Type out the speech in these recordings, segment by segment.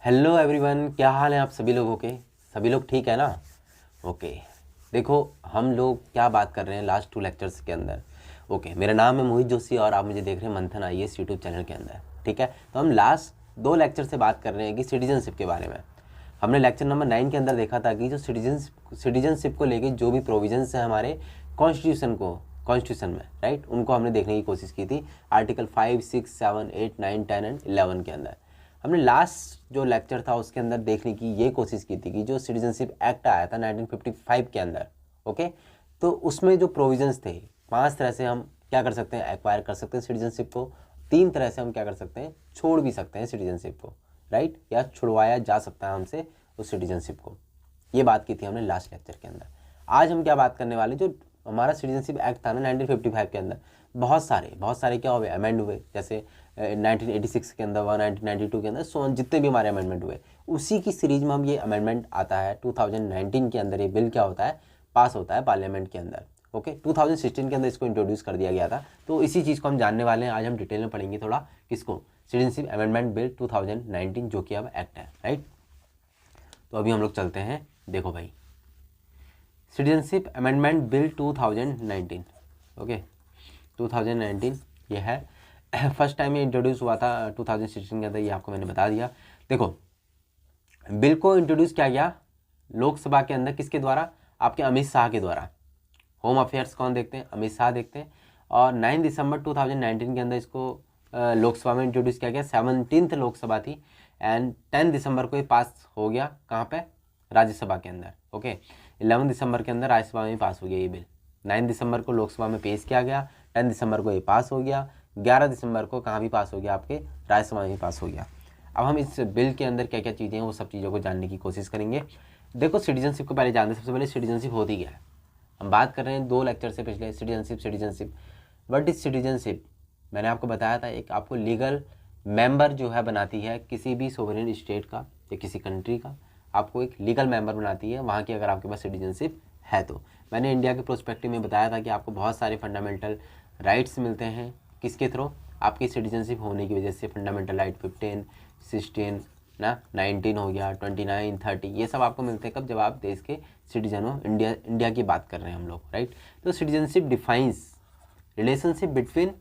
Hello everyone, क्या हाल है आप सभी लोगों के? सभी लोग ठीक है ना? ओके। देखो, हम लोग क्या बात कर रहे हैं लास्ट 2 लेक्चर्स के अंदर। ओके, मेरा नाम है मोहित जोशी और आप मुझे देख रहे हैं मंथन आईएएस यूट्यूब चैनल के अंदर। ठीक है, तो हम लास्ट 2 लेक्चर से बात कर रहे हैं कि सिटीजनशिप के बारे में। हमने लेक्चर नंबर 9 के अंदर देखा था कि जो सिटीजनशिप को लेके जो भी प्रोविजंस है हमारे कॉन्स्टिट्यूशन में, राइट, उनको हमने देखने की कोशिश की थी आर्टिकल 5, 6, 7, 8, 9, 10 एंड 11 के अंदर। हमने लास्ट जो लेक्चर था उसके अंदर देखने की ये कोशिश की थी कि जो सिटीजनशिप एक्ट आया था 1955 के अंदर, ओके, तो उसमें जो प्रोविजंस थे 5 तरह से हम क्या कर सकते हैं, एक्वायर कर सकते हैं सिटीजनशिप को। 3 तरह से हम क्या कर सकते हैं, छोड़ भी सकते हैं सिटीजनशिप को, राइट, या छुड़वाया जा सकता है हमसे उस सिटीजनशिप को। ये बात की थी हमने लास्ट लेक्चर के अंदर। आज हम क्या बात करने वाले, जो हमारा सिटीजनशिप एक्ट था ना 1955 के अंदर, बहुत सारे क्या हुए, अमेंड हुए। जैसे 1986 के अंदर हुआ, 1992 के अंदर, सो जितने भी हमारे अमेंडमेंट हुए, उसी की सीरीज में हम ये अमेंडमेंट आता है 2019 के अंदर। ये बिल क्या होता है, पास होता है पार्लियामेंट के अंदर। ओके, 2016 के अंदर इसको इंट्रोड्यूस कर दिया गया था। तो इसी चीज़ को हम जानने वाले हैं। आज हम डिटेल में पढ़ेंगे थोड़ा किसको, सिटीजनशिप अमेंडमेंट बिल 2019, जो कि अब एक्ट है, राइट। तो अभी हम लोग चलते हैं। देखो भाई, सिटीजनशिप अमेंडमेंट बिल 2019, ओके, 2019 ये है। फर्स्ट टाइम ये इंट्रोड्यूस हुआ था 2016 के अंदर, ये आपको मैंने बता दिया। देखो, बिल को इंट्रोड्यूस किया गया लोकसभा के अंदर, किसके द्वारा, आपके अमित शाह के द्वारा। होम अफेयर्स कौन देखते हैं, अमित शाह देखते हैं। और 9 दिसंबर 2019 के अंदर इसको लोकसभा में इंट्रोड्यूस किया गया। 17th लोकसभा थी एंड 10 दिसंबर को ये पास हो गया, कहाँ पे, राज्यसभा के अंदर। ओके, 11 दिसंबर के अंदर राज्यसभा में पास हो गया ये बिल। 9 दिसंबर को लोकसभा में पेश किया गया, 10 दिसंबर को ये पास हो गया, 11 दिसंबर को कहाँ भी पास हो गया, आपके राज्यसभा में पास हो गया। अब हम इस बिल के अंदर क्या क्या चीज़ें हैं वो सब चीज़ों को जानने की कोशिश करेंगे। देखो, सिटीजनशिप को पहले जानते हैं। सबसे पहले सिटीजनशिप होती क्या है, हम बात कर रहे हैं 2 लेक्चर से पिछले। सिटीजनशिप व्हाट इज सिटीजनशिप, मैंने आपको बताया था, एक आपको लीगल मेंबर जो है बनाती है किसी भी सोवरेन स्टेट का या किसी कंट्री का, आपको एक लीगल मेंबर बनाती है वहाँ की, अगर आपके पास सिटीजनशिप है तो। मैंने इंडिया के प्रोस्पेक्टिव में बताया था कि आपको बहुत सारे फंडामेंटल राइट्स मिलते हैं, किसके थ्रू, आपकी सिटीजनशिप होने की वजह से। फंडामेंटल राइट 15, 16 ना, 19 हो गया, 29, 30, ये सब आपको मिलते हैं कब, जब आप देश के सिटीजन हो। इंडिया की बात कर रहे हैं हम लोग, राइट। तो citizenship defines relationship between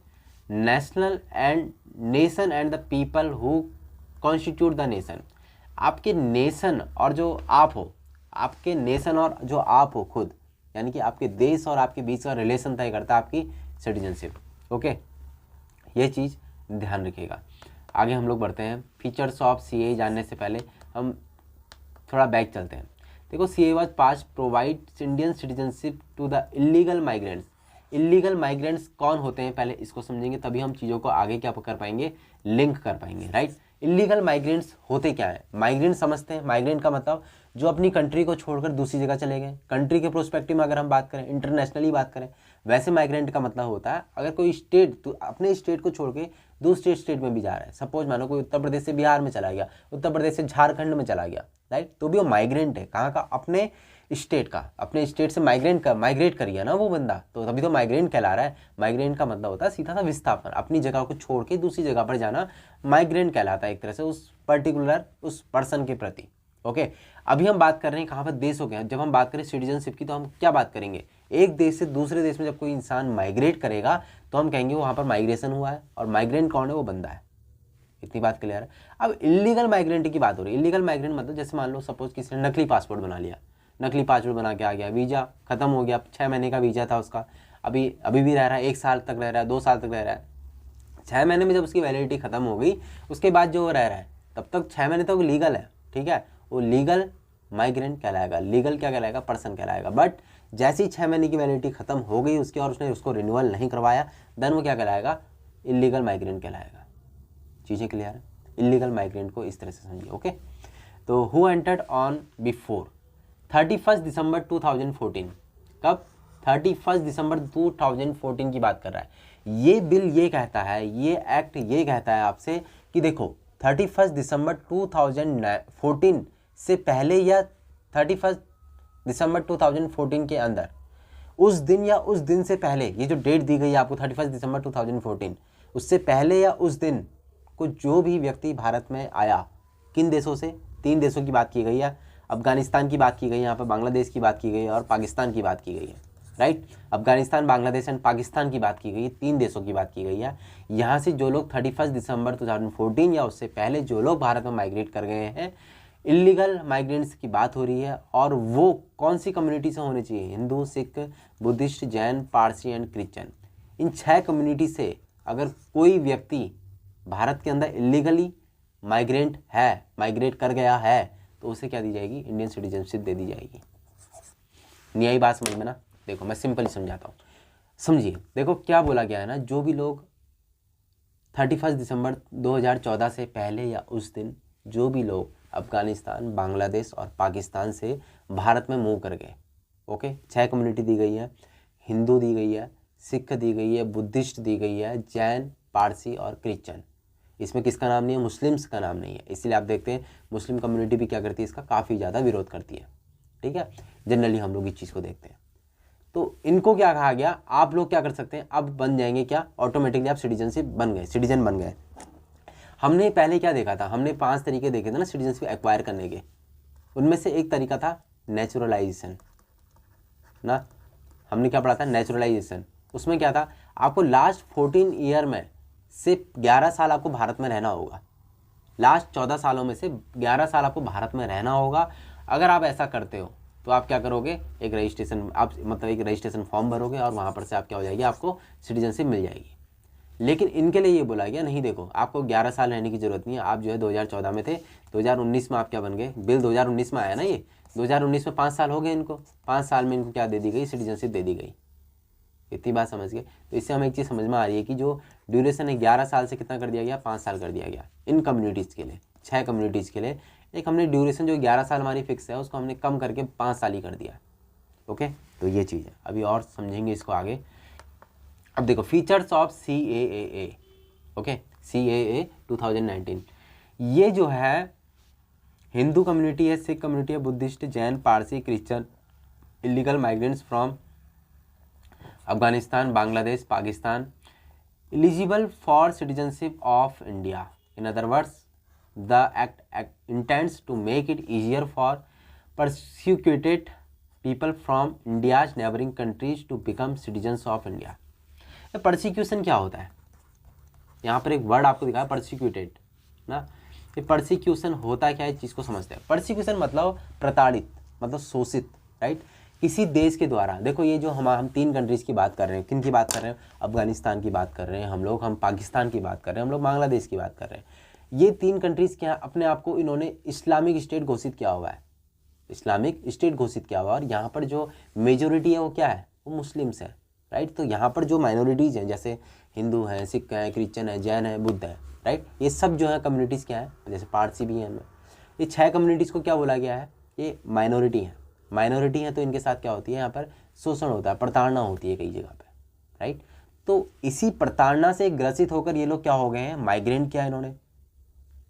national and nation and the people who constitute the nation. आपके नेशन और जो आप हो, आपके नेशन और जो आप हो खुद, यानी कि आपके देश और आपके बीच का रिलेशन तय करता है आपकी सिटीजनशिप। ओके, ये चीज़ ध्यान रखिएगा। आगे हम लोग बढ़ते हैं। फीचर्स ऑफ सीए जानने से पहले हम थोड़ा बैक चलते हैं। देखो, CA was pass provide Indian citizenship to the illegal migrants. Illegal migrants कौन होते हैं, पहले इसको समझेंगे, तभी हम चीज़ों को आगे क्या कर पाएंगे, लिंक कर पाएंगे, राइट। इलीगल माइग्रेंट्स होते क्या है, माइग्रेंट समझते हैं। माइग्रेंट का मतलब जो अपनी कंट्री को छोड़कर दूसरी जगह चले गए। कंट्री के प्रोस्पेक्टिव में अगर हम बात करें, इंटरनेशनली बात करें, वैसे माइग्रेंट का मतलब होता है अगर कोई स्टेट अपने स्टेट को छोड़ के दूसरे स्टेट में भी जा रहा है। सपोज मानो कोई उत्तर प्रदेश से बिहार में चला गया, उत्तर प्रदेश से झारखंड में चला गया, राइट, तो भी वो माइग्रेंट है। कहाँ का, अपने स्टेट का, अपने स्टेट से माइग्रेट कर गया ना वो बंदा, तो तभी तो माइग्रेंट कहला रहा है। माइग्रेंट का मतलब होता है सीधा सा विस्थापन, अपनी जगह को छोड़ के दूसरी जगह पर जाना माइग्रेंट कहलाता है, एक तरह से उस पर्टिकुलर उस पर्सन के प्रति। ओके, अभी हम बात कर रहे हैं कहाँ पर, देशों के। जब हम बात करें सिटीजनशिप की तो हम क्या बात करेंगे, एक देश से दूसरे देश में जब कोई इंसान माइग्रेट करेगा तो हम कहेंगे वहाँ पर माइग्रेशन हुआ है, और माइग्रेंट कौन है, वो बंदा है। इतनी बात क्लियर है। अब इलीगल माइग्रेंट की बात हो रही है। इलीगल माइग्रेंट मतलब जैसे मान लो सपोज किसी ने नकली पासपोर्ट बना लिया, नकली पासपोर्ट बना के आ गया, वीज़ा खत्म हो गया, 6 महीने का वीज़ा था उसका, अभी भी रह रहा है, 1 साल तक रह रहा है, 2 साल तक रह रहा है। 6 महीने में जब उसकी वैलिडिटी खत्म हो गई, उसके बाद जो वो रह रहा है तब तक 6 महीने तक वो लीगल है, ठीक है, वो लीगल माइग्रेंट कहलाएगा। लीगल क्या कहलाएगा, पर्सन कहलाएगा। बट जैसे ही 6 महीने की वैलिडिटी खत्म हो गई उसकी और उसने उसको रिन्यूअल नहीं करवाया, देन वो क्या कहलाएगा, इलीगल माइग्रेंट कहलाएगा। चीज़ें क्लियर है, इलीगल माइग्रेंट को इस तरह से समझिए। ओके, तो हु एंटर्ड ऑन बिफोर 31 दिसंबर 2014, कब, 31 दिसंबर 2014 की बात कर रहा है ये बिल। ये कहता है, ये एक्ट ये कहता है आपसे कि देखो 31 दिसंबर 2014 से पहले या 31 दिसंबर 2014 के अंदर, उस दिन या उस दिन से पहले, ये जो डेट दी गई है आपको 31 दिसंबर 2014, उससे पहले या उस दिन को जो भी व्यक्ति भारत में आया, किन देशों से? 3 देशों की बात की गई है। अफगानिस्तान की बात की गई है, यहाँ पर बांग्लादेश की बात की गई है और पाकिस्तान की बात की गई है, राइट। अफगानिस्तान, बांग्लादेश एंड पाकिस्तान की बात की गई है, 3 देशों की बात की गई है। यहाँ से जो लोग 31 दिसंबर 2014 या उससे पहले जो लोग भारत में माइग्रेट कर गए हैं, इलीगल माइग्रेंट्स की बात हो रही है। और वो कौन सी कम्युनिटी से होने चाहिए? Hindu, Sikh, Buddhist, Jain, Parsi and Christian. In 6 community से अगर कोई व्यक्ति भारत के अंदर इलीगली माइग्रेट कर गया है तो उसे क्या दी जाएगी? इंडियन सिटीजनशिप दे दी जाएगी। नहीं आई बात समझ में ना? देखो मैं सिंपली समझाता हूँ, समझिए। देखो क्या बोला गया है ना, जो भी लोग 31 दिसंबर 2014 से पहले या उस दिन जो भी लोग अफगानिस्तान, बांग्लादेश और पाकिस्तान से भारत में मूव कर गए, ओके। 6 कम्युनिटी दी गई है, हिंदू दी गई है, सिख दी गई है, बुद्धिस्ट दी गई है, जैन, पारसी और क्रिश्चियन। इसमें किसका नाम नहीं है? मुस्लिम्स का नाम नहीं है। इसलिए आप देखते हैं मुस्लिम कम्युनिटी भी क्या करती है? इसका काफ़ी ज़्यादा विरोध करती है, ठीक है। जनरली हम लोग इस चीज़ को देखते हैं। तो इनको क्या कहा गया? आप लोग क्या कर सकते हैं? अब बन जाएंगे क्या? ऑटोमेटिकली आप सिटीजनशिप बन गए, सिटीजन बन गए। हमने पहले क्या देखा था? हमने 5 तरीके देखे थे ना सिटीजनशिप एक्वायर करने के। उनमें से एक तरीका था नेचुरलाइजेशन ना। हमने क्या पढ़ा था? नेचुरलाइजेशन। उसमें क्या था? आपको लास्ट 14 ईयर में सिर्फ 11 साल आपको भारत में रहना होगा। लास्ट 14 सालों में से 11 साल आपको भारत में रहना होगा। अगर आप ऐसा करते हो तो आप क्या करोगे? एक रजिस्ट्रेशन, आप मतलब एक रजिस्ट्रेशन फॉर्म भरोगे और वहाँ पर से आप क्या हो जाएगी? आपको सिटीजनशिप मिल जाएगी। लेकिन इनके लिए ये बोला गया नहीं, देखो आपको 11 साल रहने की ज़रूरत नहीं है। आप जो है 2014 में थे, 2019 में आप क्या बन गए? बिल 2019 में आया ना, ये 2019 में 5 साल हो गए इनको। 5 साल में इनको क्या दे दी गई? सिटीजनशिप दे दी गई। इतनी बात समझ गए? तो इससे हमें एक चीज़ समझ में आ रही है कि जो ड्यूरेशन है 11 साल से कितना कर दिया गया? 5 साल कर दिया गया इन कम्युनिटीज़ के लिए। 6 कम्युनिटीज़ के लिए एक हमने ड्यूरेशन जो 11 साल हमारी फिक्स है उसको हमने कम करके 5 साल ही कर दिया, ओके। तो ये चीज़ है, अभी और समझेंगे इसको आगे। अब देखो features of CAA, okay, CAA 2019। ये जो है हिंदू कम्युनिटी है, सिख कम्युनिटी है, Buddhist, Jain, Parsi, Christian, illegal migrants from Afghanistan, Bangladesh, Pakistan, eligible for citizenship of India. In other words, the act intends to make it easier for persecuted people from India's neighbouring countries to become citizens of India. Persecution क्या होता है? यहाँ पर एक word आपको दिखा है persecuted ना। ये परसिक्यूशन होता क्या है, इस चीज़ को समझते हैं। परसिक्यूशन मतलब प्रताड़ित, मतलब शोषित, राइट। किसी देश के द्वारा, देखो ये जो हम 3 कंट्रीज़ की बात कर रहे हैं, किन की बात कर रहे हैं? अफगानिस्तान की बात कर रहे हैं हम पाकिस्तान की बात कर रहे हैं, हम लोग बांग्लादेश की बात कर रहे हैं। ये 3 कंट्रीज़ क्या अपने आप को इन्होंने इस्लामिक स्टेट घोषित किया हुआ है, इस्लामिक स्टेट घोषित किया हुआ है। और यहाँ पर जो मेजोरिटी है वो क्या है? वो मुस्लिम्स है, राइट। तो यहाँ पर जो माइनॉरिटीज़ हैं जैसे हिंदू हैं, सिख हैं, क्रिश्चियन है, जैन है, बुद्ध है, राइट, ये सब जो है कम्युनिटीज़ क्या है? जैसे पारसी भी हैं इनमें। ये 6 कम्युनिटीज़ को क्या बोला गया है? ये माइनॉरिटी है, माइनॉरिटी है। तो इनके साथ क्या होती है? यहाँ पर शोषण होता है, प्रताड़ना होती है कई जगह पे, राइट। तो इसी प्रताड़ना से ग्रसित होकर ये लोग क्या हो गए हैं? माइग्रेंट किया इन्होंने।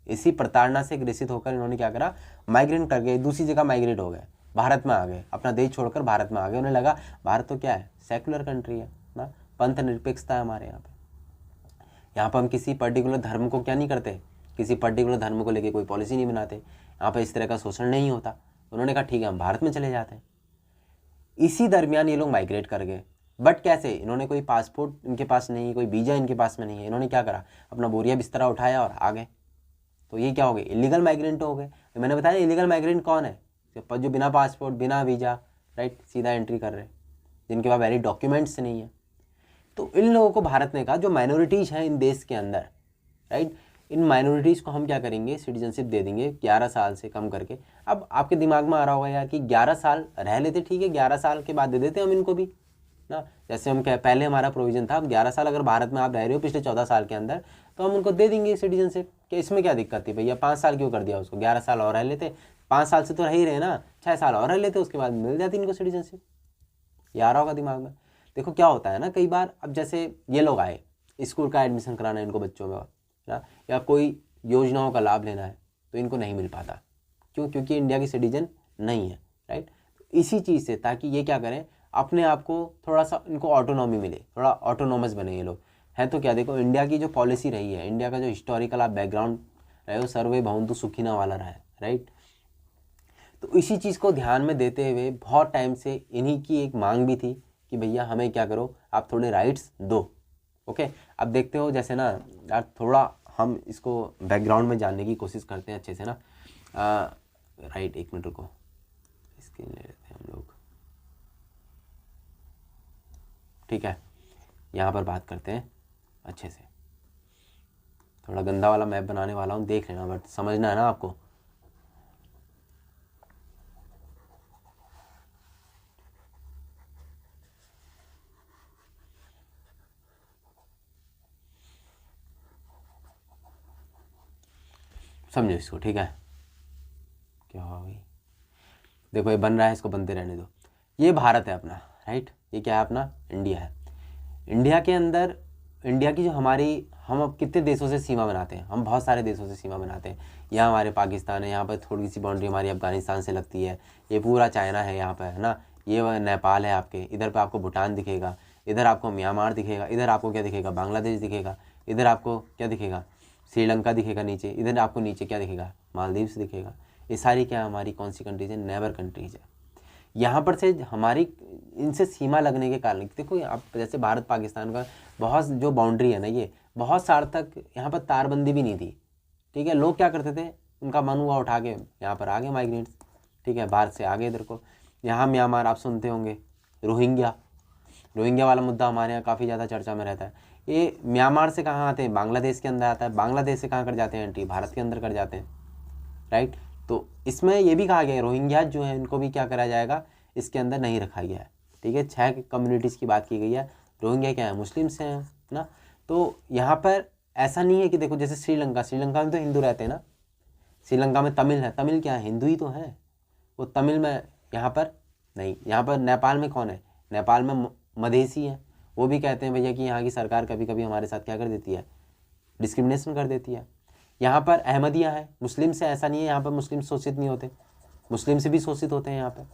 इसी प्रताड़ना से ग्रसित होकर इन्होंने क्या करा? माइग्रेंट कर गए, दूसरी जगह माइग्रेट हो गए, भारत में आ गए, अपना देश छोड़कर भारत में आ गए। उन्हें लगा भारत तो क्या है? सेकुलर कंट्री है ना, पंथ निरपेक्षता है हमारे यहाँ पे। यहाँ पर हम किसी पर्टिकुलर धर्म को क्या नहीं करते? किसी पर्टिकुलर धर्म को लेके कोई पॉलिसी नहीं बनाते। यहाँ पर इस तरह का शोषण नहीं होता। उन्होंने कहा ठीक है हम भारत में चले जाते हैं। इसी दरमियान ये लोग माइग्रेट कर गए। बट कैसे? इन्होंने कोई पासपोर्ट इनके पास नहीं, कोई वीज़ा इनके पास में नहीं है। इन्होंने क्या करा? अपना बोरिया बिस्तरा उठाया और आ गए। तो ये क्या हो गए? इलीगल माइग्रेंट हो गए। तो मैंने बताया इलीगल माइग्रेंट कौन है? जो बिना पासपोर्ट, बिना वीज़ा, राइट, सीधा एंट्री कर रहे हैं, जिनके पास वैलिड डॉक्यूमेंट्स नहीं है। तो इन लोगों को भारत ने कहा जो माइनॉरिटीज़ हैं इन देश के अंदर, राइट, इन माइनॉरिटीज़ को हम क्या करेंगे? सिटीजनशिप दे देंगे 11 साल से कम करके। अब आपके दिमाग में आ रहा होगा यार कि 11 साल रह लेते, ठीक है, 11 साल के बाद दे देते हम इनको भी ना। जैसे हम पहले हमारा प्रोविजन था, अब 11 साल अगर भारत में आप रह रहे हो पिछले 14 साल के अंदर, तो हम उनको दे देंगे सिटीजनशिप। क्या इसमें क्या दिक्कत थी भैया? 5 साल क्यों कर दिया उसको? 11 साल और रह लेते, 5 साल से तो रह ही रहे ना, 6 साल और रह लेते, उसके बाद मिल जाती इनको सिटीजनशिप। ये आ रहा होगा दिमाग में। देखो क्या होता है ना, कई बार अब जैसे ये लोग आए, स्कूल का एडमिशन कराना है इनको बच्चों में ना, या कोई योजनाओं का लाभ लेना है, तो इनको नहीं मिल पाता। क्यों? क्योंकि इंडिया की सिटीजन नहीं है, राइट। इसी चीज़ से, ताकि ये क्या करें, अपने आप को थोड़ा सा इनको ऑटोनॉमी मिले, थोड़ा ऑटोनॉमस बने ये लोग हैं। तो क्या देखो इंडिया की जो पॉलिसी रही है, इंडिया का जो हिस्टोरिकल आप बैकग्राउंड रहे हो, सर्वे भवन्तु सुखिनः वाला रहा है, राइट। तो इसी चीज़ को ध्यान में देते हुए बहुत टाइम से इन्हीं की एक मांग भी थी कि भैया हमें क्या करो, आप थोड़े राइट्स दो। ओके, अब देखते हो जैसे ना यार, थोड़ा हम इसको बैकग्राउंड में जानने की कोशिश करते हैं अच्छे से ना। राइट, एक मिनट रुको, इसके ले लेते हैं हम लोग, ठीक है। यहाँ पर बात करते हैं अच्छे से, थोड़ा गंदा वाला मैप बनाने वाला हूँ, देख लेना, बट समझना है ना आपको। समझो इसको, ठीक है। क्या हुआ भाई, देखो ये बन रहा है, इसको बनते रहने दो। ये भारत है अपना, राइट, ये क्या है अपना, इंडिया है। इंडिया के अंदर, इंडिया की जो हमारी, हम अब कितने देशों से सीमा बनाते हैं, हम बहुत सारे देशों से सीमा बनाते हैं। यहाँ हमारे पाकिस्तान है, यहाँ पर थोड़ी सी बाउंड्री हमारी अफगानिस्तान से लगती है, ये पूरा चाइना है यहाँ पर, है ना, ये नेपाल है आपके, इधर पे आपको भूटान दिखेगा, इधर आपको म्यांमार दिखेगा, इधर आपको क्या दिखेगा, बांग्लादेश दिखेगा, इधर आपको क्या दिखेगा, श्रीलंका दिखेगा नीचे, इधर आपको नीचे क्या दिखेगा, मालदीव्स दिखेगा। ये सारी क्या हमारी कौन सी कंट्रीज है, नेबर कंट्रीज है। यहाँ पर से हमारी इनसे सीमा लगने के कारण, देखो आप जैसे भारत पाकिस्तान का बहुत जो बाउंड्री है ना, ये बहुत साल तक यहाँ पर तारबंदी भी नहीं थी, ठीक है। लोग क्या करते थे, उनका मन हुआ उठा के यहाँ पर आ गए माइग्रेंट्स, ठीक है, बाहर से आ गए इधर को। यहाँ म्यांमार आप सुनते होंगे, रोहिंग्या, रोहिंग्या वाला मुद्दा हमारे यहाँ काफ़ी ज़्यादा चर्चा में रहता है। ये म्यांमार से कहाँ आते हैं, बांग्लादेश के अंदर आता है, बांग्लादेश से कहाँ कर जाते हैं एंट्री, भारत के अंदर कर जाते हैं, राइट। तो इसमें ये भी कहा गया है रोहिंग्या जो है इनको भी क्या करा जाएगा, इसके अंदर नहीं रखा गया है, ठीक है। 6 कम्युनिटीज़ की बात की गई है। रोहिंग्या क्या है, मुस्लिम्स हैं ना। तो यहाँ पर ऐसा नहीं है कि देखो जैसे श्रीलंका, श्रीलंका में तो हिंदू रहते हैं ना, श्रीलंका में तमिल है, तमिल क्या है, हिंदू ही तो है, वो तमिल में यहाँ पर नहीं। यहाँ पर नेपाल में कौन है, नेपाल में मधेसी है, वो भी कहते हैं भैया कि यहाँ की सरकार कभी कभी हमारे साथ क्या कर देती है, डिस्क्रिमिनेशन कर देती है। यहाँ पर अहमदिया है, मुस्लिम से ऐसा नहीं है, यहाँ पर मुस्लिम शोषित नहीं होते, मुस्लिम से भी शोषित होते हैं यहाँ पर।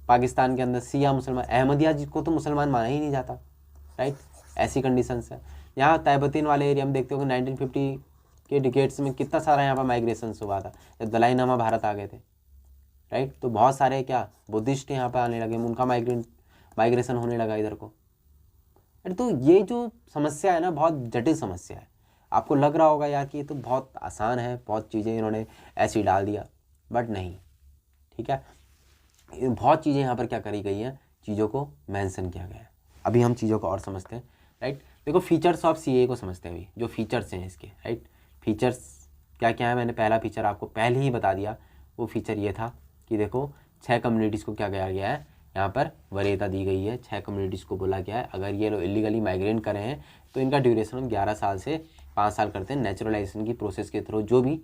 पाकिस्तान के अंदर सिया मुसलमान, अहमदिया जिसको तो मुसलमान माना ही नहीं जाता, राइट, ऐसी कंडीशंस है। यहाँ तैबतीन वाले एरिया में देखते हो कि 1950 के डिकेड्स में कितना सारा यहाँ पर माइग्रेशन हुआ था, जब दलाई लामा भारत आ गए थे, राइट। तो बहुत सारे क्या बुद्धिस्ट यहाँ पर आने लगे, उनका माइग्रेशन होने लगा इधर को। तो ये जो समस्या है ना, बहुत जटिल समस्या है। आपको लग रहा होगा यार कि ये तो बहुत आसान है, बहुत चीज़ें इन्होंने ऐसी डाल दिया, बट नहीं, ठीक है। बहुत चीज़ें यहाँ पर क्या करी गई हैं, चीज़ों को मेंशन किया गया है। अभी हम चीज़ों को और समझते हैं, राइट। देखो फीचर्स ऑफ सीए को समझते हैं अभी, जो फीचर्स हैं इसके, राइट। फीचर्स क्या क्या है, मैंने पहला फीचर आपको पहले ही बता दिया। वो फीचर ये था कि देखो 6 कम्युनिटीज़ को क्या किया गया है, यहाँ पर वरीयता दी गई है। 6 कम्युनिटीज़ को बोला गया है अगर ये लोग इलीगली माइग्रेट कर रहे हैं तो इनका ड्यूरेशन हम 11 साल से 5 साल करते हैं नेचुरलाइजेशन की प्रोसेस के थ्रू। जो भी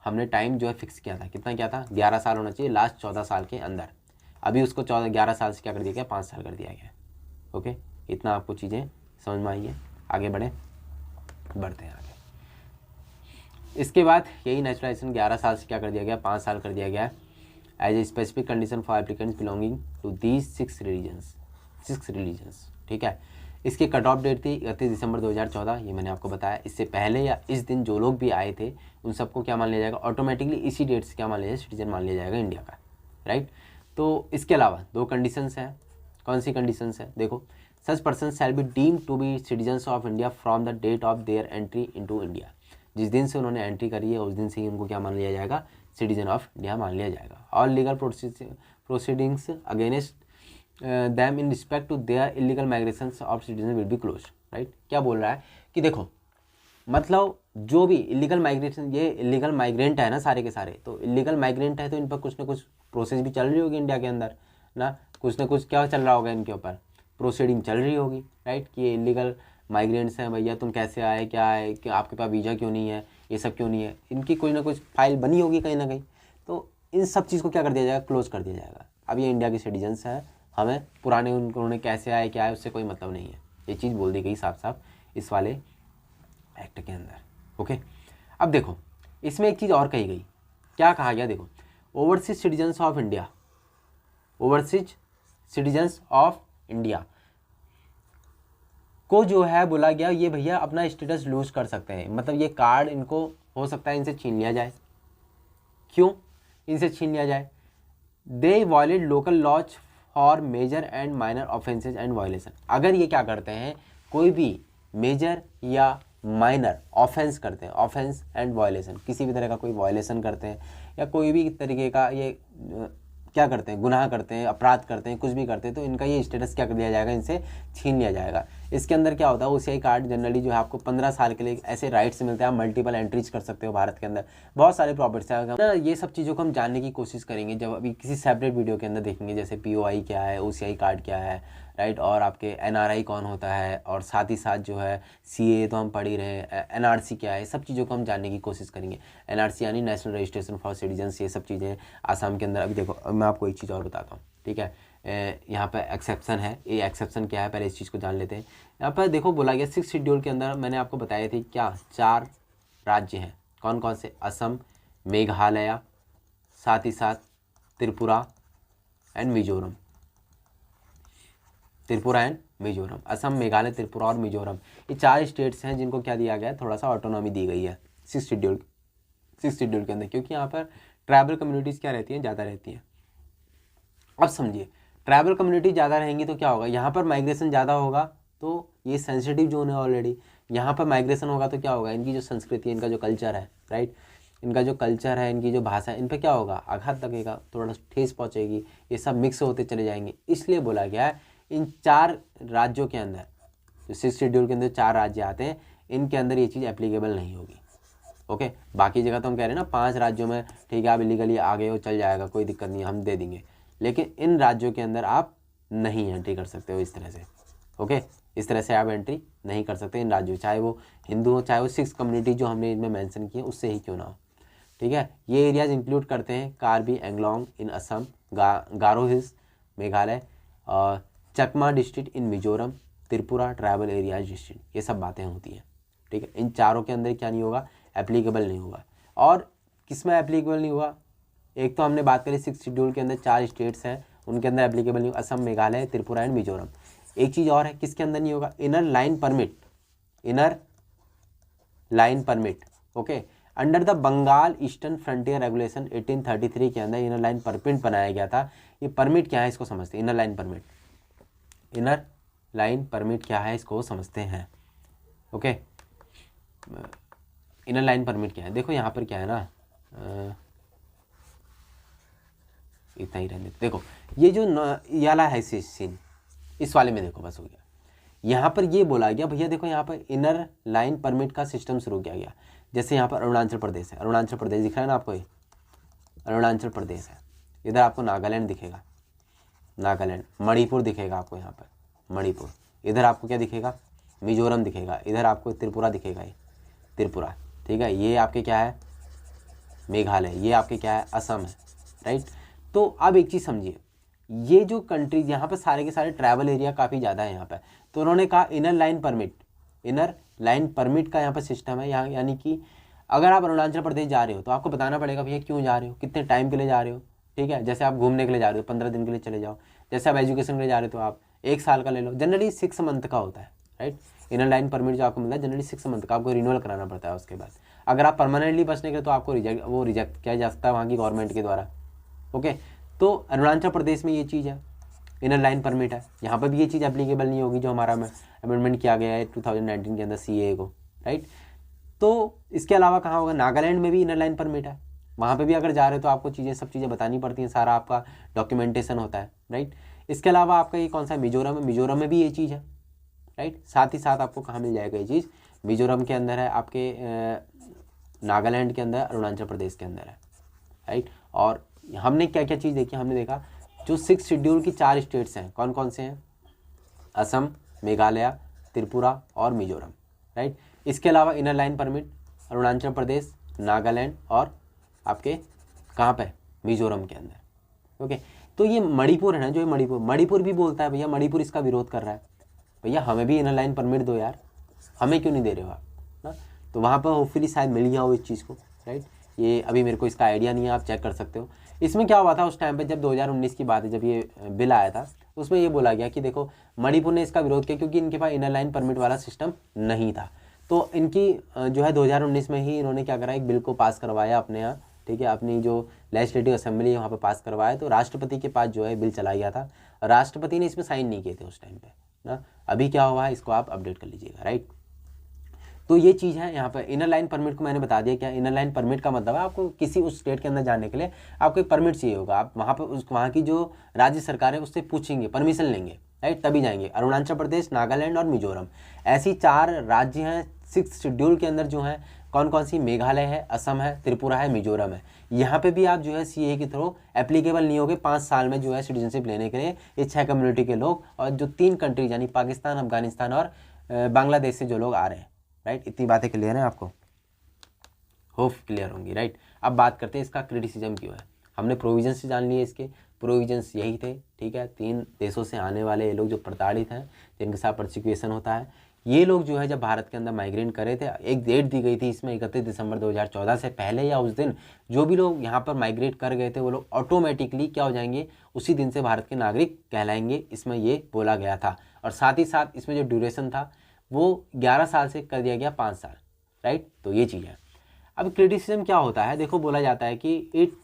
हमने टाइम जो है फिक्स किया था, कितना किया था, 11 साल होना चाहिए लास्ट 14 साल के अंदर। अभी उसको 11 साल से क्या कर दिया गया, 5 साल कर दिया गया। ओके, इतना आपको चीज़ें समझ में आई है। आगे बढ़ते हैं आगे। इसके बाद यही नेचुरलाइजेशन 11 साल से क्या कर दिया गया, 5 साल कर दिया गया as a specific condition for applicants belonging to these 6 religions, ठीक है। इसकी कट ऑफ डेट थी 31 दिसंबर 2014, ये मैंने आपको बताया। इससे पहले या इस दिन जो लोग भी आए थे उन सबको क्या मान लिया जाएगा, ऑटोमेटिकली इसी डेट से क्या मान लिया जाएगा, सिटीजन मान लिया जाएगा इंडिया का, राइट। तो इसके अलावा 2 कंडीशंस हैं। कौन सी कंडीशंस है, देखो, such person shall be deemed to be citizens of India from the date of their entry into India. जिस दिन से उन्होंने एंट्री करी है उस दिन से ही उनको क्या मान लिया जाएगा, सिटीजन ऑफ इंडिया मान लिया जाएगा। All legal proceedings against them in respect to their illegal migration of citizen will be close, right. क्या बोल रहा है कि देखो, मतलब जो भी इलीगल माइग्रेशन, ये इलीगल माइग्रेंट है ना सारे के सारे, तो इलीगल माइग्रेंट है तो इन पर कुछ ना कुछ प्रोसेस भी चल रही होगी इंडिया के अंदर ना कुछ क्या चल रहा होगा, इनके ऊपर प्रोसीडिंग चल रही होगी, राइट। कि ये इलीगल माइग्रेंट्स हैं, भैया तुम कैसे आए, क्या है, कि आपके पास वीज़ा क्यों नहीं है, ये सब क्यों नहीं है, इनकी कोई ना कुछ फाइल बनी होगी कहीं ना कहीं। तो इन सब चीज़ को क्या कर दिया जाएगा, क्लोज कर दिया जाएगा। अब ये इंडिया के सिटीजन्स हैं, हमें पुराने उन्होंने कैसे आए क्या है उससे कोई मतलब नहीं है, ये चीज़ बोल दी गई साफ साफ इस वाले एक्ट के अंदर। ओके, अब देखो इसमें एक चीज़ और कही गई, क्या कहा गया, देखो, overseas citizens of India, overseas citizens of India को जो है बोला गया ये भैया अपना स्टेटस लूज कर सकते हैं, मतलब ये कार्ड इनको हो सकता है इनसे छीन लिया जाए। क्यों इनसे छीन लिया जाए? They violate local laws for major and minor offences and violation. अगर ये क्या करते हैं, कोई भी मेजर या माइनर ऑफेंस करते हैं, ऑफेंस एंड वायलेशन, किसी भी तरह का कोई वायलेशन करते हैं या कोई भी तरीके का ये क्या करते हैं, गुनाह करते हैं, अपराध करते हैं, कुछ भी करते हैं, तो इनका ये स्टेटस क्या कर दिया जाएगा, इनसे छीन लिया जाएगा। इसके अंदर क्या होता है, OCI कार्ड जनरली जो है आपको 15 साल के लिए ऐसे राइट्स मिलते हैं, आप मल्टीपल एंट्रीज कर सकते हो भारत के अंदर, बहुत सारे प्रॉपर्टीज हैं। ये सब चीज़ों को हम जानने की कोशिश करेंगे जब अभी किसी सेपरेट वीडियो के अंदर देखेंगे, जैसे POI क्या है, OCI कार्ड क्या है, राइट, और आपके NRI कौन होता है, और साथ ही साथ जो है CA तो हम पढ़ ही रहे हैं, NRC क्या है, सब चीज़ों को हम जानने की कोशिश करेंगे। NRC यानी नेशनल रजिस्ट्रेशन फॉर सिटीजन्स, ये सब चीज़ें आसाम के अंदर। अभी देखो, अब मैं आपको एक चीज़ और बताता हूँ, ठीक है, यहाँ पर एक्सेप्शन है, ये एक्सेप्शन क्या है पहले इस चीज़ को जान लेते हैं। यहाँ पर देखो बोला गया 6 शेड्यूल के अंदर मैंने आपको बताया थी क्या, 4 राज्य हैं, कौन कौन से, असम, मेघालय, साथ ही साथ त्रिपुरा एंड मिजोरम, त्रिपुरा एंड मिजोरम, असम, मेघालय, त्रिपुरा और मिजोरम, ये 4 स्टेट्स हैं जिनको क्या दिया गया है, थोड़ा सा ऑटोनॉमी दी गई है 6 शेड्यूल के अंदर, क्योंकि यहाँ पर ट्राइबल कम्युनिटीज़ क्या रहती हैं, ज़्यादा रहती हैं। अब समझिए, ट्राइबल कम्युनिटी ज़्यादा रहेंगी तो क्या होगा, यहाँ पर माइग्रेशन ज़्यादा होगा, तो ये सेंसिटिव जोन है ऑलरेडी, यहाँ पर माइग्रेशन होगा तो क्या होगा, इनकी जो संस्कृति है, इनका जो कल्चर है, राइट, इनका जो कल्चर है, इनकी जो भाषा है, इन पर क्या होगा, आघात लगेगा, थोड़ा ठेस पहुँचेगी, ये सब मिक्स होते चले जाएंगे। इसलिए बोला गया है इन 4 राज्यों के अंदर, जो 6 शेड्यूल के अंदर 4 राज्य आते हैं, इनके अंदर ये चीज़ एप्लीकेबल नहीं होगी। ओके, बाकी जगह तो हम कह रहे हैं ना 5 राज्यों में ठीक है, आप इलीगली आ गए हो, चल जाएगा, कोई दिक्कत नहीं है, हम दे देंगे, लेकिन इन राज्यों के अंदर आप नहीं एंट्री कर सकते हो इस तरह से। ओके, इस तरह से आप एंट्री नहीं कर सकते इन राज्यों, चाहे वो हिंदू हो, चाहे वो 6 कम्युनिटी जो हमने इनमें मेंशन किए उससे ही क्यों ना हो, ठीक है। ये एरियाज इंक्लूड करते हैं कार्बी एंगलोंग इन असम, गारो हिल्स मेघालय, और Chakma district in Mizoram, Tripura tribal areas district, ये सब बातें होती हैं, ठीक है। इन चारों के अंदर क्या नहीं होगा, एप्लीकेबल नहीं होगा। और किस में एप्लीकेबल नहीं हुआ, एक तो हमने बात करी 6 शेड्यूल के अंदर 4 स्टेट्स हैं, उनके अंदर एप्लीकेबल नहीं, असम, मेघालय, त्रिपुरा एंड मिजोरम। एक चीज़ और है, किसके अंदर नहीं होगा, inner line permit, inner line permit. Okay, under the Bengal eastern frontier regulation 1833 के अंदर इनर लाइन परमिट बनाया गया था। ये परमिट क्या है इसको समझते हैं, inner line permit, inner line permit क्या है इसको समझते हैं। ओके, इनर लाइन परमिट क्या है, देखो यहाँ पर क्या है ना, इतना ही रहने, देखो ये जो याला है सीन, इस वाले में देखो बस हो गया। यहाँ पर ये बोला गया भैया देखो, यहाँ पर इनर लाइन परमिट का सिस्टम शुरू किया गया। जैसे यहाँ पर अरुणाचल प्रदेश है, अरुणाचल प्रदेश दिख रहा है ना आपको, ये अरुणाचल प्रदेश है, इधर आपको नागालैंड दिखेगा, नागालैंड, मणिपुर दिखेगा आपको यहाँ पर, मणिपुर, इधर आपको क्या दिखेगा, मिजोरम दिखेगा, इधर आपको त्रिपुरा दिखेगा, ये त्रिपुरा, ठीक है। ये आपके क्या है, मेघालय, ये आपके क्या है, असम है, राइट। तो अब एक चीज़ समझिए, ये जो कंट्रीज यहाँ पर सारे के सारे ट्रैवल एरिया काफ़ी ज़्यादा है यहाँ पर, तो उन्होंने कहा inner line permit, inner line permit का यहाँ पर सिस्टम है यहाँ, यानी कि अगर आप अरुणाचल प्रदेश जा रहे हो तो आपको बताना पड़ेगा भैया क्यों जा रहे हो, कितने टाइम के लिए जा रहे हो, ठीक है। जैसे आप घूमने के लिए जा रहे हो 15 दिन के लिए चले जाओ, जैसे आप एजुकेशन के लिए जा रहे हो तो आप 1 साल का ले लो, जनरली 6 मंथ का होता है, राइट। इनर लाइन परमिट जो आपको मिलता है जनरली 6 मंथ का, आपको रिन्यूअल कराना पड़ता है। उसके बाद अगर आप परमानेंटली बचने के तो आपको रिजेक्ट किया जा सकता है वहाँ की गवर्नमेंट के द्वारा। ओके, तो अरुणाचल प्रदेश में ये चीज़ है, इनर लाइन परमिट है, यहाँ पर भी ये चीज़ एप्लीकेबल नहीं होगी जो हमारा अमेंडमेंट किया गया है 2019 के अंदर CAA को, राइट। तो इसके अलावा कहाँ होगा, नागालैंड में भी इनर लाइन परमिट है, वहाँ पे भी अगर जा रहे हो तो आपको सब चीज़ें बतानी पड़ती हैं, सारा आपका डॉक्यूमेंटेशन होता है, राइट। इसके अलावा आपका ये कौन सा है, मिजोरम है, मिजोरम में भी ये चीज़ है, राइट। साथ ही साथ आपको कहाँ मिल जाएगा ये चीज़, मिजोरम के अंदर है, आपके नागालैंड के अंदर, अरुणाचल प्रदेश के अंदर है, राइट। और हमने क्या क्या चीज़ देखी, हमने देखा जो 6 शेड्यूल की 4 स्टेट्स हैं, कौन कौन से हैं, असम, मेघालय, त्रिपुरा और मिजोरम, राइट। इसके अलावा inner line permit Arunachal Pradesh, Nagaland और आपके कहाँ पे, मिजोरम के अंदर। ओके, तो ये मणिपुर है ना, जो ये मणिपुर भी बोलता है भैया, मणिपुर इसका विरोध कर रहा है, भैया हमें भी इनर लाइन परमिट दो यार, हमें क्यों नहीं दे रहे हो आप ना। तो वहाँ पर होपफुली शायद मिल गया हो इस चीज़ को, राइट। ये अभी मेरे को इसका आइडिया नहीं है, आप चेक कर सकते हो। इसमें क्या हुआ था उस टाइम पे, जब 2019 की बात है, जब ये बिल आया था उसमें ये बोला गया कि देखो मणिपुर ने इसका विरोध किया क्योंकि इनके पास इनर लाइन परमिट वाला सिस्टम नहीं था। तो इनकी जो है 2019 में ही इन्होंने क्या करा, एक बिल को पास करवाया अपने यहाँ, ठीक है, अपनी जो लेजिस्लेटिव असेंबली है वहाँ पे पास करवाया। तो राष्ट्रपति के पास जो है बिल चला गया था, राष्ट्रपति ने इसमें साइन नहीं किए थे उस टाइम पे ना। अभी क्या हुआ है इसको आप अपडेट कर लीजिएगा, राइट। तो ये चीज़ है यहाँ पर। इनर लाइन परमिट को मैंने बता दिया क्या। इनर लाइन परमिट का मतलब है आपको किसी उस स्टेट के अंदर जाने के लिए आपको एक परमिट चाहिए होगा, आप वहाँ पर वहाँ की जो राज्य सरकार है उससे पूछेंगे, परमिशन लेंगे, राइट, तभी जाएंगे। अरुणाचल प्रदेश, नागालैंड और मिजोरम, ऐसी 4 राज्य हैं 6 शेड्यूल के अंदर जो हैं। कौन कौन सी? मेघालय है, असम है, त्रिपुरा है, मिजोरम है। यहाँ पे भी आप जो है सीए के थ्रू एप्लीकेबल नहीं होगे 5 साल में जो है सिटीजनशिप लेने के लिए, ये 6 कम्युनिटी के लोग और जो 3 कंट्रीज यानी पाकिस्तान, अफगानिस्तान और बांग्लादेश से जो लोग आ रहे हैं, राइट। इतनी बातें क्लियर हैं आपको, होप क्लियर होंगी, राइट। अब बात करते हैं इसका क्रिटिसिज्म क्यों है। हमने प्रोविजन से जान लिए, इसके प्रोविजंस यही थे, ठीक है। 3 देशों से आने वाले ये लोग जो प्रताड़ित हैं, जिनके साथ प्रोसिक्यूशन होता है, ये लोग जो है जब भारत के अंदर माइग्रेट करे थे, एक डेट दी गई थी इसमें 31 दिसंबर 2014 से पहले या उस दिन जो भी लोग यहाँ पर माइग्रेट कर गए थे वो लोग ऑटोमेटिकली क्या हो जाएंगे, उसी दिन से भारत के नागरिक कहलाएंगे, इसमें ये बोला गया था। और साथ ही साथ इसमें जो ड्यूरेशन था वो 11 साल से कर दिया गया 5 साल, राइट। तो ये चीज़ है। अब क्रिटिसिज्म क्या होता है, देखो बोला जाता है कि इट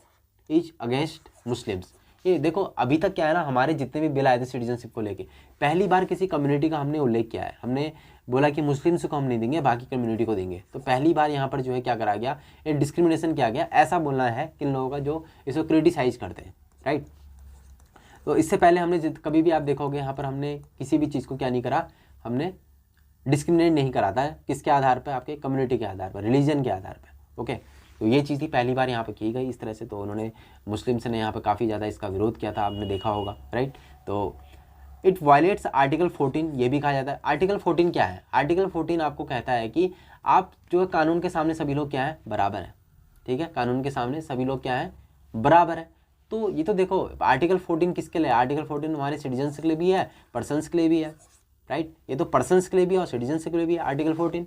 इज अगेंस्ट मुस्लिम्स। ये देखो अभी तक क्या है ना, हमारे जितने भी बिल आए थे सिटीजनशिप को लेके, पहली बार किसी कम्युनिटी का हमने उल्लेख किया है। हमने बोला कि मुस्लिम्स को हम नहीं देंगे, बाकी कम्युनिटी को देंगे। तो पहली बार यहाँ पर जो है क्या करा गया, ये डिस्क्रिमिनेशन किया गया। ऐसा बोलना है किन लोगों का जो इसको क्रिटिसाइज करते हैं, राइट। तो इससे पहले हमने कभी भी आप देखोगे यहाँ पर हमने किसी भी चीज़ को क्या नहीं करा, हमने डिस्क्रिमिनेट नहीं कराता है। किसके आधार पर? आपके कम्युनिटी के आधार पर, रिलीजन के आधार पर, ओके। तो ये चीज़ थी पहली बार यहाँ पे की गई इस तरह से। तो उन्होंने मुस्लिम्स ने यहाँ पे काफ़ी ज़्यादा इसका विरोध किया था, आपने देखा होगा, राइट। तो इट वायलेट्स आर्टिकल 14, ये भी कहा जाता है। आर्टिकल 14 क्या है? आर्टिकल 14 आपको कहता है कि आप जो है कानून के सामने सभी लोग क्या है, बराबर हैं, ठीक है। कानून के सामने सभी लोग क्या है, बराबर है। तो ये तो देखो आर्टिकल 14 किसके लिए? आर्टिकल 14 हमारे सिटीजन्स के लिए भी है, पर्सनस के लिए भी है, राइट। ये तो पर्सनस के लिए भी है और सिटीजन्स के लिए भी है आर्टिकल 14।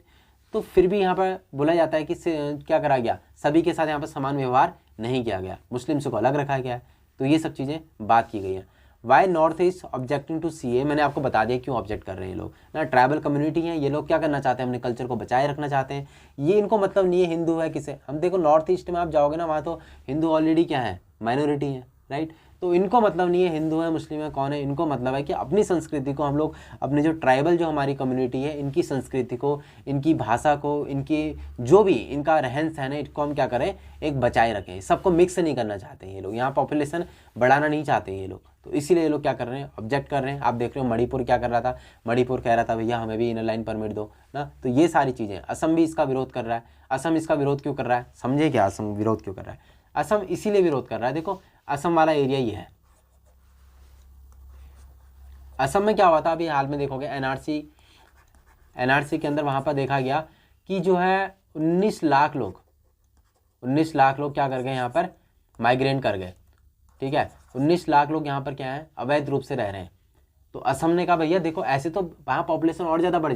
तो फिर भी यहाँ पर बोला जाता है कि क्या करा गया, सभी के साथ यहाँ पर समान व्यवहार नहीं किया गया, मुस्लिम्स को अलग रखा गया है। तो ये सब चीज़ें बात की गई हैं। Why north east objecting to CA, मैंने आपको बता दिया क्यों ऑब्जेक्ट कर रहे हैं ये लोग ना। ट्राइबल कम्युनिटी हैं, ये लोग क्या करना चाहते हैं, अपने कल्चर को बचाए रखना चाहते हैं। ये इनको मतलब नहीं है हिंदू है किसे। हम देखो नॉर्थ ईस्ट में आप जाओगे ना, वहाँ तो हिंदू ऑलरेडी क्या है, माइनॉरिटी है, राइट। तो इनको मतलब नहीं है हिंदू है मुस्लिम है कौन है, इनको मतलब है कि अपनी संस्कृति को हम लोग, अपने जो ट्राइबल जो हमारी कम्युनिटी है, इनकी संस्कृति को, इनकी भाषा को, इनकी जो भी इनका रहन सहन है, इसको हम क्या करें, एक बचाए रखें। सबको मिक्स नहीं करना चाहते हैं ये लोग, यहाँ पॉपुलेशन बढ़ाना नहीं चाहते हैं ये लोग। तो इसीलिए ये लोग क्या कर रहे हैं, ऑब्जेक्ट कर रहे हैं। आप देख रहे हो मणिपुर क्या कर रहा था, मणिपुर कह रहा था भैया हमें भी इनर लाइन परमिट दो ना। तो ये सारी चीज़ें, असम भी इसका विरोध कर रहा है। असम इसका विरोध क्यों कर रहा है, समझे क्या असम विरोध क्यों कर रहा है? असम इसीलिए विरोध कर रहा है, देखो असम वाला एरिया ये है। असम में क्या हुआ था, अभी हाल में देखोगे एनआरसी के अंदर वहाँ पर देखा गया कि जो है 19 लाख लोग क्या कर गए, यहाँ पर माइग्रेट कर गए, ठीक है। 19 लाख लोग यहाँ पर क्या है, अवैध रूप से रह रहे हैं। तो असम ने कहा भैया देखो ऐसे तो वहाँ पॉपुलेशन और ज़्यादा बढ़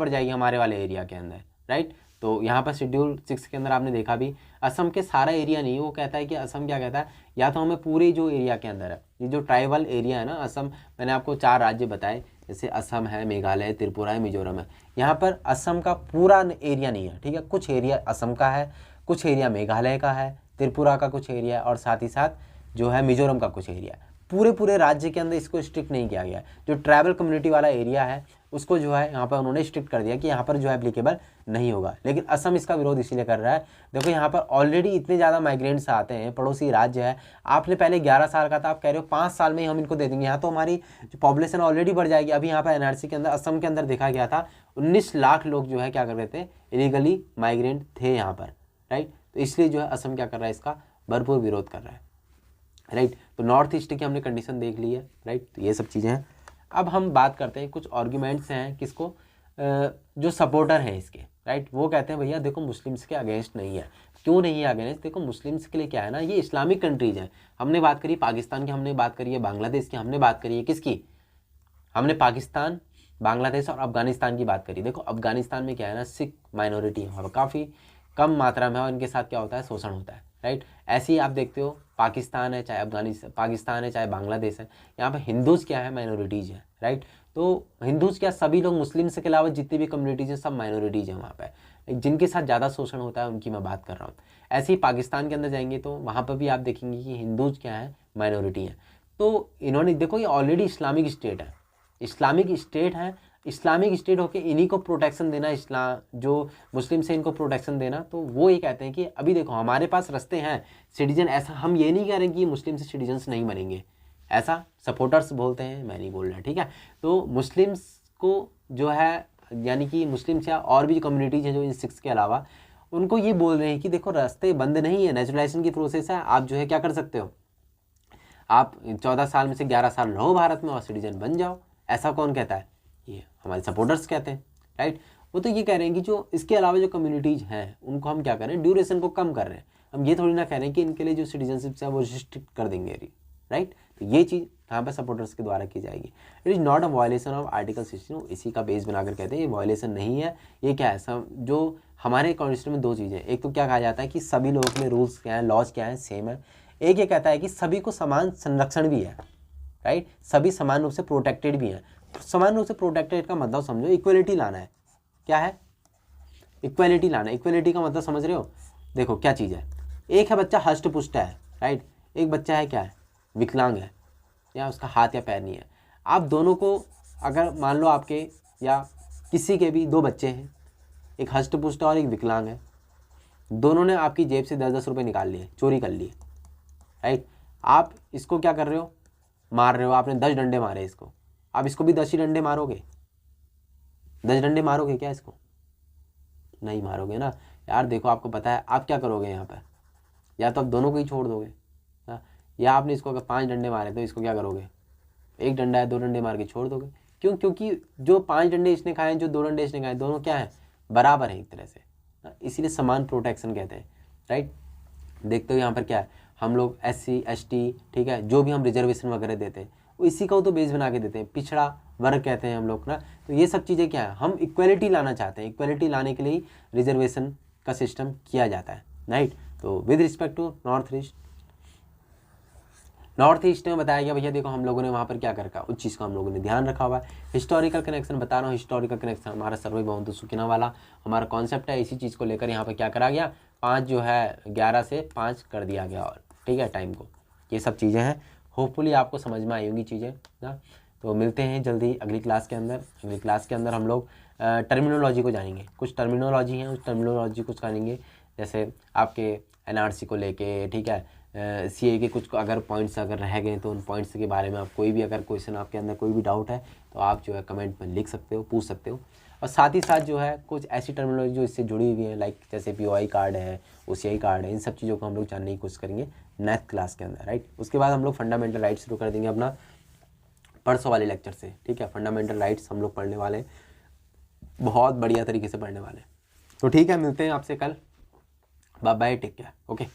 जाएगी, हमारे वाले एरिया के अंदर, राइट। तो यहाँ पर शेड्यूल 6 के अंदर आपने देखा भी, असम के सारा एरिया नहीं, वो कहता है कि असम क्या कहता है, या तो हमें पूरे जो एरिया के अंदर है, ये जो ट्राइबल एरिया है ना असम, मैंने आपको 4 राज्य बताए, जैसे असम है, मेघालय, त्रिपुरा है, मिजोरम है। यहाँ पर असम का पूरा एरिया नहीं है, ठीक है। कुछ एरिया असम का है, कुछ एरिया मेघालय का है, त्रिपुरा का कुछ एरिया और साथ ही साथ जो है मिजोरम का कुछ एरिया। पूरे राज्य के अंदर इसको स्ट्रिक्ट नहीं किया गया। जो ट्राइबल कम्युनिटी वाला एरिया है उसको जो है यहाँ पर उन्होंने स्ट्रिक्ट कर दिया कि यहाँ पर जो है एप्लीकेबल नहीं होगा। लेकिन असम इसका विरोध इसीलिए कर रहा है, देखो यहाँ पर ऑलरेडी इतने ज़्यादा माइग्रेंट्स आते हैं, पड़ोसी राज्य है। आपने पहले 11 साल का था, आप कह रहे हो 5 साल में ही हम इनको दे देंगे। यहाँ तो हमारी जो पॉपुलेशन ऑलरेडी बढ़ जाएगी। अभी यहाँ पर एनआरसी के अंदर, असम के अंदर देखा गया था 19 लाख लोग जो है क्या कर रहे थे, इलीगली माइग्रेंट थे यहाँ पर, राइट। तो इसलिए जो है असम क्या कर रहा है, इसका भरपूर विरोध कर रहा है, राइट। तो नॉर्थ ईस्ट की हमने कंडीशन देख ली है, राइट। तो ये सब चीज़ें हैं। अब हम बात करते हैं, कुछ आर्ग्यूमेंट्स हैं किसको, जो सपोर्टर हैं इसके, राइट। वो कहते हैं भैया देखो मुस्लिम्स के अगेंस्ट नहीं है। क्यों नहीं है अगेंस्ट? देखो मुस्लिम्स के लिए क्या है ना, ये इस्लामिक कंट्रीज हैं। हमने बात करी पाकिस्तान की, हमने बात करी है बांग्लादेश की, हमने बात करी है किसकी, हमने पाकिस्तान, बांग्लादेश और अफगानिस्तान की बात करी। देखो अफगानिस्तान में क्या है ना, सिख माइनॉरिटी है, काफ़ी कम मात्रा में है और इनके साथ क्या होता है, शोषण होता है। राइट। ऐसे ही आप देखते हो पाकिस्तान है, चाहे अफगानिस्तान, पाकिस्तान है, चाहे बांग्लादेश है, यहाँ पे हिंदूज़ क्या है, माइनॉरिटीज़ है, राइट। तो हिंदूज़ क्या, सभी लोग, मुस्लिम्स के अलावा जितनी भी कम्युनिटीज़ हैं सब माइनॉरिटीज़ हैं वहाँ पे, जिनके साथ ज़्यादा शोषण होता है उनकी मैं बात कर रहा हूँ। ऐसे ही पाकिस्तान के अंदर जाएंगे तो वहाँ पर भी आप देखेंगे कि हिंदूज़ क्या है, माइनॉरिटी हैं। तो इन्होंने देखो, ये ऑलरेडी इस्लामिक स्टेट है, इस्लामिक स्टेट है, इस्लामिक स्टेट होके इन्हीं को प्रोटेक्शन देना, इस्लाम जो मुस्लिम से इनको प्रोटेक्शन देना, तो वो ये कहते हैं कि अभी देखो हमारे पास रास्ते हैं सिटीजन, ऐसा हम ये नहीं कह रहे कि मुस्लिम से सिटीजन्स नहीं बनेंगे, ऐसा सपोर्टर्स बोलते हैं, मैं नहीं बोल रहा, ठीक है। तो मुस्लिम्स को जो है, यानी कि मुस्लिम्स या और भी कम्युनिटीज़ हैं जो इन 6 के अलावा, उनको ये बोल रहे हैं कि देखो रास्ते बंद नहीं है, नेचुरलाइजेशन की प्रोसेस है, आप जो है क्या कर सकते हो, आप 14 साल में से 11 साल रहो भारत में और सिटीजन बन जाओ। ऐसा कौन कहता है, ये हमारे सपोर्टर्स कहते हैं, राइट। वो तो ये कह रहे हैं कि जो इसके अलावा जो कम्युनिटीज़ हैं उनको हम क्या कर रहे हैं, ड्यूरेशन को कम कर रहे हैं। हम ये थोड़ी ना कह रहे हैं कि इनके लिए जो सिटीजनशिप है वो रिस्ट्रिक्ट कर देंगे, राइट। तो ये चीज़ यहाँ पर सपोर्टर्स के द्वारा की जाएगी। It is not a violation of article 16, इसी का बेस बनाकर कहते हैं ये वायलेशन नहीं है। ये क्या है, सब जो हमारे कॉन्स्टिट्यूशन में 2 चीज़ें, एक तो क्या कहा जाता है कि सभी लोगों के लिए रूल्स क्या हैं, लॉज क्या हैं, सेम है। एक ये कहता है कि सभी को समान संरक्षण भी है, राइट, सभी समान रूप से प्रोटेक्टेड भी हैं। समान रूप से प्रोटेक्टेड का मतलब समझो, इक्वलिटी लाना है। क्या है, इक्वलिटी लाना है। इक्वलिटी का मतलब समझ रहे हो, देखो क्या चीज़ है, एक है बच्चा हष्ट पुष्ट है, राइट, एक बच्चा है क्या है, विकलांग है, या उसका हाथ या पैर नहीं है। आप दोनों को, अगर मान लो आपके या किसी के भी 2 बच्चे हैं, एक हष्ट पुष्ट और एक विकलांग है, दोनों ने आपकी जेब से 10-10 रुपये निकाल लिए, चोरी कर लिए, राइट। आप इसको क्या कर रहे हो, मार रहे हो, आपने 10 डंडे मारे इसको, आप इसको भी 10 ही डंडे मारोगे, 10 डंडे मारोगे क्या इसको, नहीं मारोगे ना यार। देखो आपको पता है आप क्या करोगे यहाँ पर, या तो आप दोनों को ही छोड़ दोगे ना, या आपने इसको अगर 5 डंडे मारे तो इसको क्या करोगे, 1 डंडा है 2 डंडे मार के छोड़ दोगे। क्यों, क्योंकि जो 5 डंडे इसने खाए, जो 2 डंडे इसने खाए, दोनों क्या है, बराबर है एक तरह से, इसीलिए समान प्रोटेक्शन कहते हैं, राइट। देखते हो यहाँ पर क्या है, हम लोग SC ST, ठीक है, जो भी हम रिजर्वेशन वगैरह देते हैं वो इसी का तो बेस बना के देते हैं, पिछड़ा वर्ग कहते हैं हम लोग ना। तो ये सब चीज़ें क्या है, हम इक्वलिटी लाना चाहते हैं, इक्वलिटी लाने के लिए रिजर्वेशन का सिस्टम किया जाता है, राइट। तो with respect to north east में बताया गया, भैया देखो हम लोगों ने वहाँ पर क्या कर रखा, उस चीज़ का हम लोगों ने ध्यान रखा हुआ है। हिस्टोरिकल कनेक्शन बता रहा हूँ, हिस्टोरिकल कनेक्शन हमारा सर्वे भवन्तु सुखिनः वाला हमारा कॉन्सेप्ट है। इसी चीज़ को लेकर यहाँ पर क्या करा गया, 5 जो है 11 से 5 कर दिया गया, और ठीक है टाइम को। ये सब चीज़ें हैं, होपफुली आपको समझ में आई होंगी चीज़ें ना। तो मिलते हैं जल्दी अगली क्लास के अंदर। अगली क्लास के अंदर हम लोग टर्मिनोलॉजी को जानेंगे, कुछ टर्मिनोलॉजी हैं उस टर्मिनोलॉजी को जानेंगे, जैसे आपके NRC को लेके, ठीक है, CA के कुछ अगर पॉइंट्स अगर रह गए तो उन पॉइंट्स के बारे में आप कोई भी अगर क्वेश्चन आपके अंदर कोई भी डाउट है तो आप जो है कमेंट में लिख सकते हो, पूछ सकते हो। और साथ ही साथ जो है कुछ ऐसी टर्मिनोलॉजी जो इससे जुड़ी हुई है, लाइक जैसे POI कार्ड है, OCI कार्ड है, इन सब चीज़ों को हम लोग जानने की कोशिश करेंगे नेक्स्ट क्लास के अंदर, राइट। उसके बाद हम लोग फंडामेंटल राइट्स शुरू कर देंगे अपना परसों वाले लेक्चर से, ठीक है। फंडामेंटल राइट्स हम लोग पढ़ने वाले हैं, बहुत बढ़िया तरीके से पढ़ने वाले हैं। तो ठीक है, मिलते हैं आपसे कल, bye bye, take care, okay.